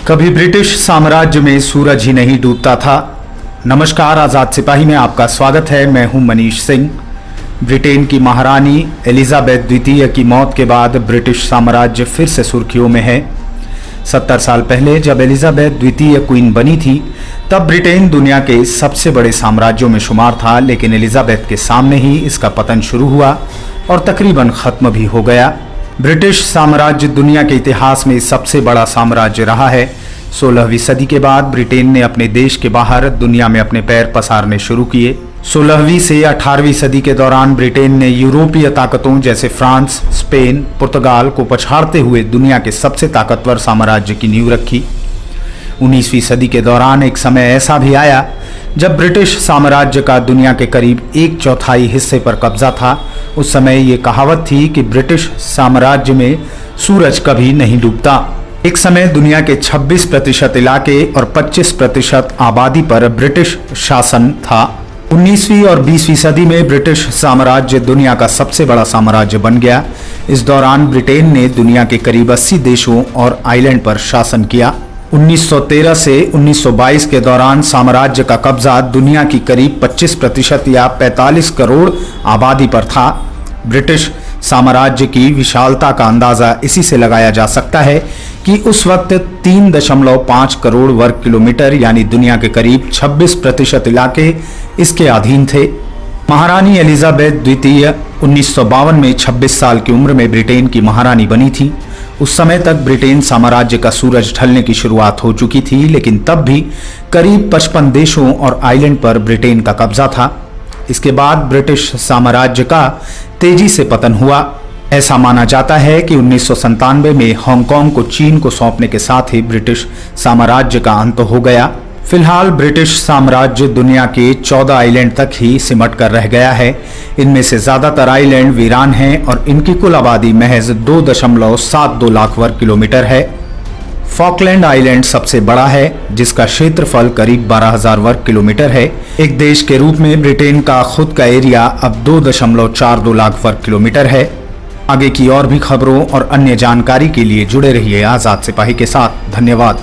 कभी ब्रिटिश साम्राज्य में सूरज ही नहीं डूबता था। नमस्कार, आज़ाद सिपाही में आपका स्वागत है। मैं हूं मनीष सिंह। ब्रिटेन की महारानी एलिजाबेथ द्वितीय की मौत के बाद ब्रिटिश साम्राज्य फिर से सुर्खियों में है। 70 साल पहले जब एलिजाबेथ द्वितीय क्वीन बनी थी तब ब्रिटेन दुनिया के सबसे बड़े साम्राज्यों में शुमार था, लेकिन एलिजाबेथ के सामने ही इसका पतन शुरू हुआ और तकरीबन खत्म भी हो गया। ब्रिटिश साम्राज्य दुनिया के इतिहास में सबसे बड़ा साम्राज्य रहा है। 16वीं सदी के बाद ब्रिटेन ने अपने देश के बाहर दुनिया में अपने पैर पसारने शुरू किए। 16वीं से 18वीं सदी के दौरान ब्रिटेन ने यूरोपीय ताकतों जैसे फ्रांस, स्पेन, पुर्तगाल को पछाड़ते हुए दुनिया के सबसे ताकतवर साम्राज्य की नींव रखी। 19वीं सदी के दौरान एक समय ऐसा भी आया जब ब्रिटिश साम्राज्य का दुनिया के करीब 1/4 हिस्से पर कब्जा था। उस समय ये कहावत थी कि ब्रिटिश साम्राज्य में सूरज कभी नहीं डूबता। एक समय दुनिया के 26% इलाके और 25% आबादी पर ब्रिटिश शासन था। 19वीं और 20वीं सदी में ब्रिटिश साम्राज्य दुनिया का सबसे बड़ा साम्राज्य बन गया। इस दौरान ब्रिटेन ने दुनिया के करीब 80 देशों और आइलैंड पर शासन किया। 1913 से 1922 के दौरान साम्राज्य का कब्जा दुनिया की करीब 25% या 45 करोड़ आबादी पर था। ब्रिटिश साम्राज्य की विशालता का अंदाजा इसी से लगाया जा सकता है कि उस वक्त 3.5 करोड़ वर्ग किलोमीटर यानी दुनिया के करीब 26% इलाके इसके अधीन थे। महारानी एलिजाबेथ द्वितीय 1952 में 26 साल की उम्र में ब्रिटेन की महारानी बनी थी। उस समय तक ब्रिटेन साम्राज्य का सूरज ढलने की शुरुआत हो चुकी थी, लेकिन तब भी करीब 55 देशों और आइलैंड पर ब्रिटेन का कब्जा था। इसके बाद ब्रिटिश साम्राज्य का तेजी से पतन हुआ। ऐसा माना जाता है कि 1997 में हांगकांग को चीन को सौंपने के साथ ही ब्रिटिश साम्राज्य का अंत हो गया। फिलहाल ब्रिटिश साम्राज्य दुनिया के 14 आइलैंड तक ही सिमट कर रह गया है। इनमें से ज्यादातर आइलैंड वीरान हैं और इनकी कुल आबादी महज 2.72 लाख वर्ग किलोमीटर है। फॉकलैंड आइलैंड सबसे बड़ा है, जिसका क्षेत्रफल करीब 12,000 वर्ग किलोमीटर है। एक देश के रूप में ब्रिटेन का खुद का एरिया अब 2.42 लाख वर्ग किलोमीटर है। आगे की और भी खबरों और अन्य जानकारी के लिए जुड़े रहिए आज़ाद सिपाही के साथ। धन्यवाद।